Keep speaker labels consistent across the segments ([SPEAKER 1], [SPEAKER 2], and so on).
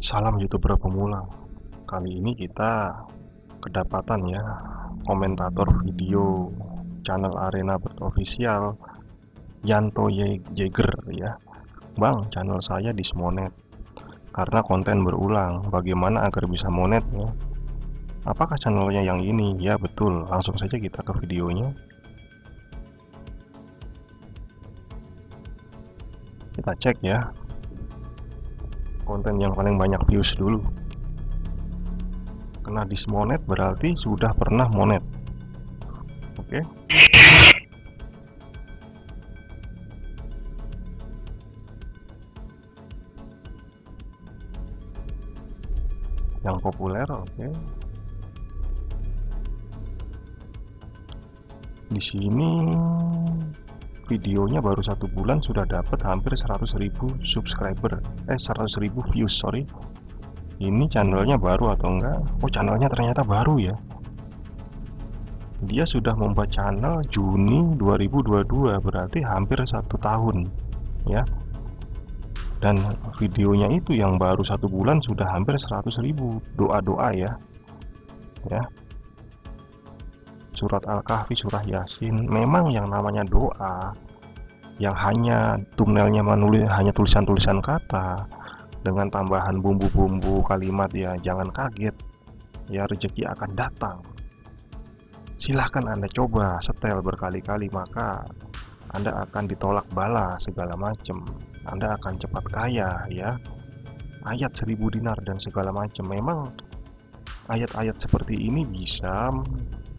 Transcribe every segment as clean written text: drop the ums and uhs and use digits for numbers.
[SPEAKER 1] Salam YouTuber pemula. Kali ini kita kedapatan ya komentator video channel Arena Bird Official Yanto Jaeger ya. Bang, channel saya dismonet karena konten berulang. Bagaimana agar bisa monet ya? Apakah channelnya yang ini? Ya betul, langsung saja kita ke videonya. Kita cek ya konten yang paling banyak views dulu. Kena dismonet berarti sudah pernah monet. Oke. Yang populer, oke. Di sini videonya baru 1 bulan sudah dapat hampir 100.000 subscriber, 100.000 views, sorry. Ini channelnya baru atau enggak? Oh, channelnya ternyata baru ya. Dia sudah membuat channel Juni 2022, berarti hampir 1 tahun ya. Dan videonya itu yang baru 1 bulan sudah hampir 100.000. Doa-doa ya. Surat Al-Kahfi, surah Yasin. Memang yang namanya doa yang hanya thumbnailnya hanya tulisan-tulisan kata dengan tambahan bumbu-bumbu kalimat, ya jangan kaget ya, rezeki akan datang. Silahkan Anda coba setel berkali-kali, maka Anda akan ditolak bala segala macam. Anda akan cepat kaya ya. Ayat 1000 dinar dan segala macam. Memang ayat-ayat seperti ini bisa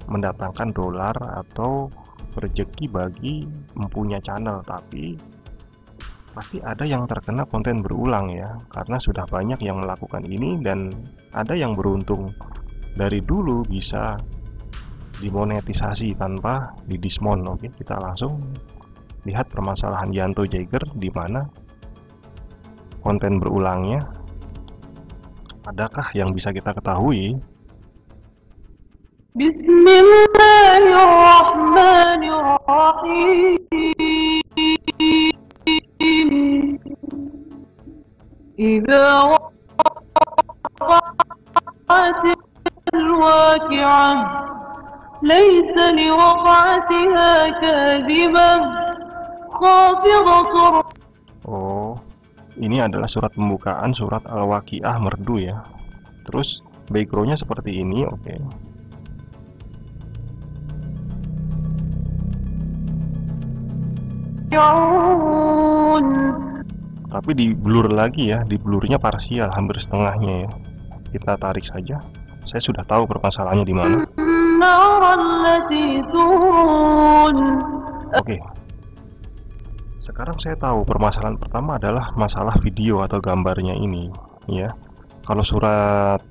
[SPEAKER 1] mendatangkan dolar atau rezeki bagi mempunyai channel, tapi pasti ada yang terkena konten berulang ya, karena sudah banyak yang melakukan ini dan ada yang beruntung dari dulu bisa dimonetisasi tanpa didismon. Oke, kita langsung lihat permasalahan Yanto Jaeger di mana konten berulangnya. Adakah yang bisa kita ketahui?
[SPEAKER 2] Bismillahirrahmanirrahim. Idza waqa'atil waqi'ah laysa liwaqa'atiha kadhibah khafidatur.
[SPEAKER 1] Oh, ini adalah surat pembukaan surat Al-Waqiah merdu ya. Terus backgroundnya seperti ini, oke. Tapi di blur lagi ya, di blurnya parsial, hampir setengahnya ya. Kita tarik saja. Saya sudah tahu permasalahannya di mana. Oke. Sekarang saya tahu permasalahan pertama adalah masalah video atau gambarnya ini ya. Kalau surat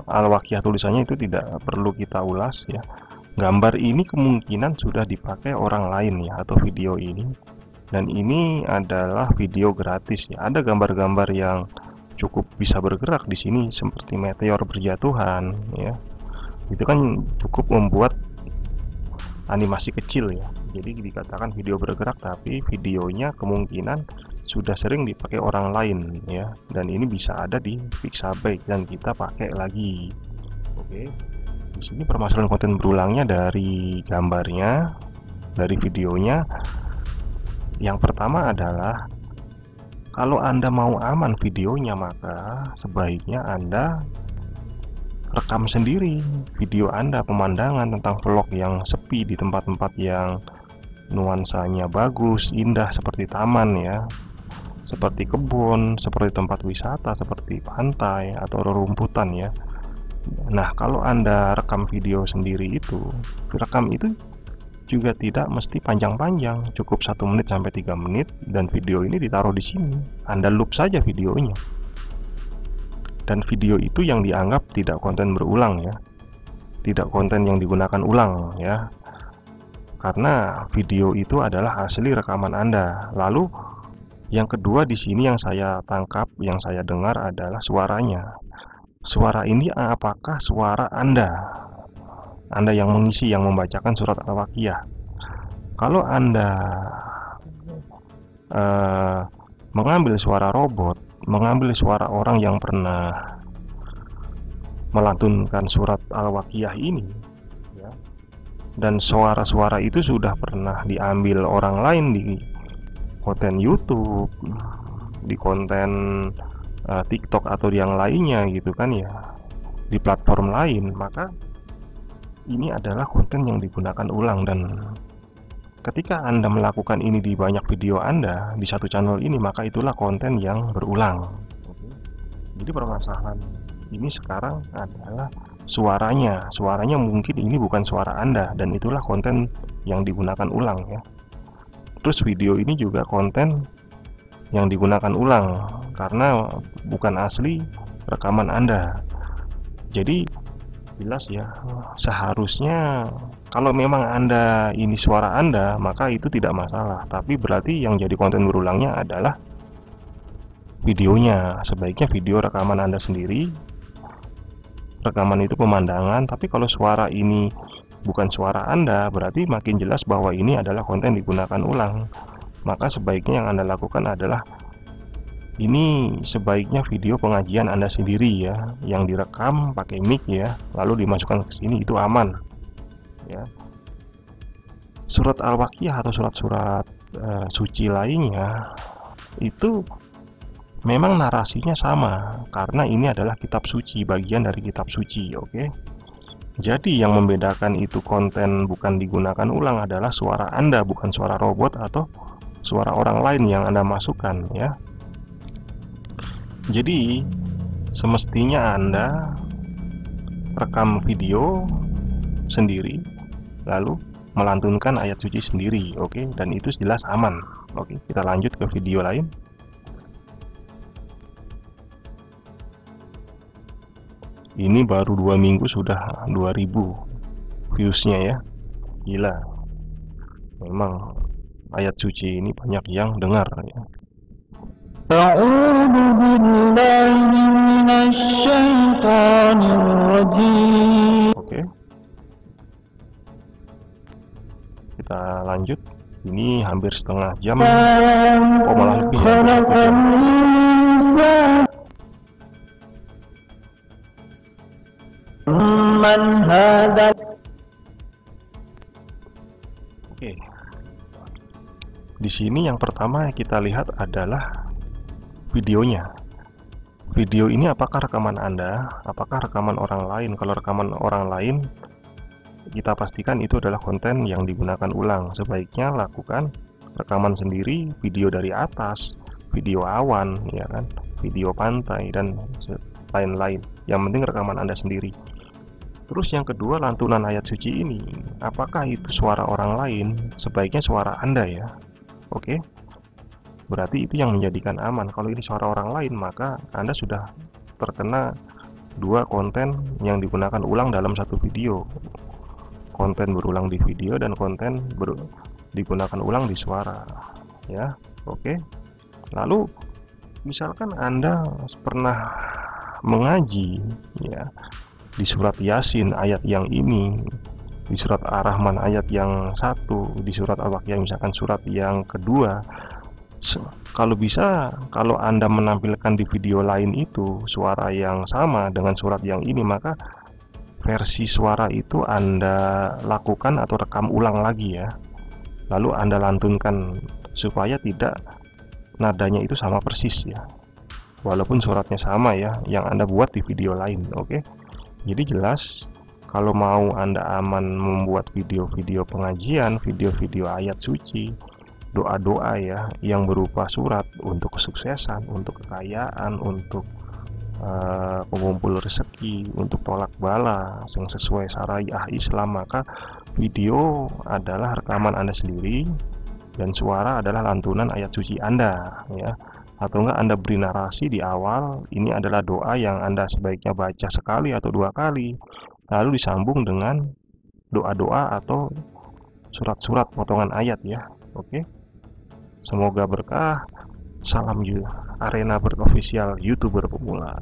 [SPEAKER 1] Al-Waqiah tulisannya itu tidak perlu kita ulas ya. Gambar ini kemungkinan sudah dipakai orang lain ya, atau video ini. Dan ini adalah video gratis ya. Ada gambar-gambar yang cukup bisa bergerak di sini seperti meteor berjatuhan ya. Itu kan cukup membuat animasi kecil ya. Jadi dikatakan video bergerak, tapi videonya kemungkinan sudah sering dipakai orang lain ya. Dan ini bisa ada di Pixabay dan kita pakai lagi. Oke. Di sini permasalahan konten berulangnya dari gambarnya, dari videonya. Yang pertama adalah kalau Anda mau aman videonya, maka sebaiknya Anda rekam sendiri video Anda, pemandangan tentang vlog yang sepi di tempat-tempat yang nuansanya bagus, indah, seperti taman ya, seperti kebun, seperti tempat wisata, seperti pantai atau rerumputan ya. Nah, kalau Anda rekam video sendiri itu, rekam itu juga tidak mesti panjang-panjang, cukup 1 menit sampai 3 menit dan video ini ditaruh di sini. Anda loop saja videonya. Dan video itu yang dianggap tidak konten berulang ya. Tidak konten yang digunakan ulang ya. Karena video itu adalah asli rekaman Anda. Lalu yang kedua di sini yang saya tangkap, yang saya dengar adalah suaranya. Suara ini apakah suara Anda? Anda yang mengisi, yang membacakan surat Al-Waqiah. Kalau Anda mengambil suara robot, mengambil suara orang yang pernah melantunkan surat Al-Waqiah ini ya, dan suara-suara itu sudah pernah diambil orang lain di konten YouTube, di konten TikTok atau yang lainnya gitu kan ya, di platform lain, maka ini adalah konten yang digunakan ulang. Dan ketika Anda melakukan ini di banyak video Anda di satu channel ini, maka itulah konten yang berulang. Jadi permasalahan ini sekarang adalah suaranya mungkin ini bukan suara Anda, dan itulah konten yang digunakan ulang ya. Terus video ini juga konten yang digunakan ulang karena bukan asli rekaman Anda. Jadi jelas ya, seharusnya kalau memang Anda ini suara Anda, maka itu tidak masalah. Tapi berarti yang jadi konten berulangnya adalah videonya. Sebaiknya video rekaman Anda sendiri. Rekaman itu pemandangan, tapi kalau suara ini bukan suara Anda, berarti makin jelas bahwa ini adalah konten digunakan ulang. Maka sebaiknya yang Anda lakukan adalah ini sebaiknya video pengajian Anda sendiri ya, yang direkam pakai mic ya, lalu dimasukkan ke sini, itu aman ya. Surat Al-Waqiah atau surat-surat suci lainnya itu memang narasinya sama karena ini adalah kitab suci, bagian dari kitab suci, oke? Jadi yang membedakan itu konten bukan digunakan ulang adalah suara Anda, bukan suara robot atau suara orang lain yang Anda masukkan ya. Jadi semestinya Anda rekam video sendiri lalu melantunkan ayat suci sendiri, oke? Dan itu jelas aman. Oke, kita lanjut ke video lain. Ini baru 2 minggu sudah 2000 viewsnya ya, gila. Memang ayat suci ini banyak yang dengar ya.
[SPEAKER 2] أعوذ بالله من الشيطان الرجيم.
[SPEAKER 1] Oke, kita lanjut. Ini hampir setengah jam, oh malah lebih ya, 1 jam. Oke, di sini yang pertama kita lihat adalah videonya. Video ini apakah rekaman Anda, apakah rekaman orang lain? Kalau rekaman orang lain, kita pastikan itu adalah konten yang digunakan ulang. Sebaiknya lakukan rekaman sendiri, video dari atas, video awan, ya kan, video pantai dan lain-lain. Yang penting rekaman Anda sendiri. Terus yang kedua, lantunan ayat suci ini, apakah itu suara orang lain? Sebaiknya suara Anda ya. Oke. Berarti itu yang menjadikan aman. Kalau ini suara orang lain, maka Anda sudah terkena 2 konten yang digunakan ulang dalam satu video. Konten berulang di video dan konten digunakan ulang di suara ya. Oke. Lalu misalkan Anda pernah mengaji ya di surat Yasin ayat yang ini, di surat Ar-Rahman ayat yang 1, di surat Al-Waqiah misalkan surat yang kedua. Kalau bisa, kalau Anda menampilkan di video lain itu suara yang sama dengan surat yang ini, maka versi suara itu Anda lakukan atau rekam ulang lagi ya. Lalu Anda lantunkan supaya tidak nadanya itu sama persis ya. Walaupun suratnya sama ya, yang Anda buat di video lain, oke? Jadi jelas kalau mau Anda aman membuat video-video pengajian, video-video ayat suci, doa-doa ya yang berupa surat untuk kesuksesan, untuk kekayaan, untuk pengumpul rezeki, untuk tolak bala yang sesuai syariah Islam, maka video adalah rekaman Anda sendiri dan suara adalah lantunan ayat suci Anda ya. Atau enggak Anda beri narasi di awal, ini adalah doa yang Anda sebaiknya baca sekali atau 2 kali, lalu disambung dengan doa-doa atau surat-surat potongan ayat ya. Oke. Semoga berkah. Salam Arena Berofficial, YouTuber pemula.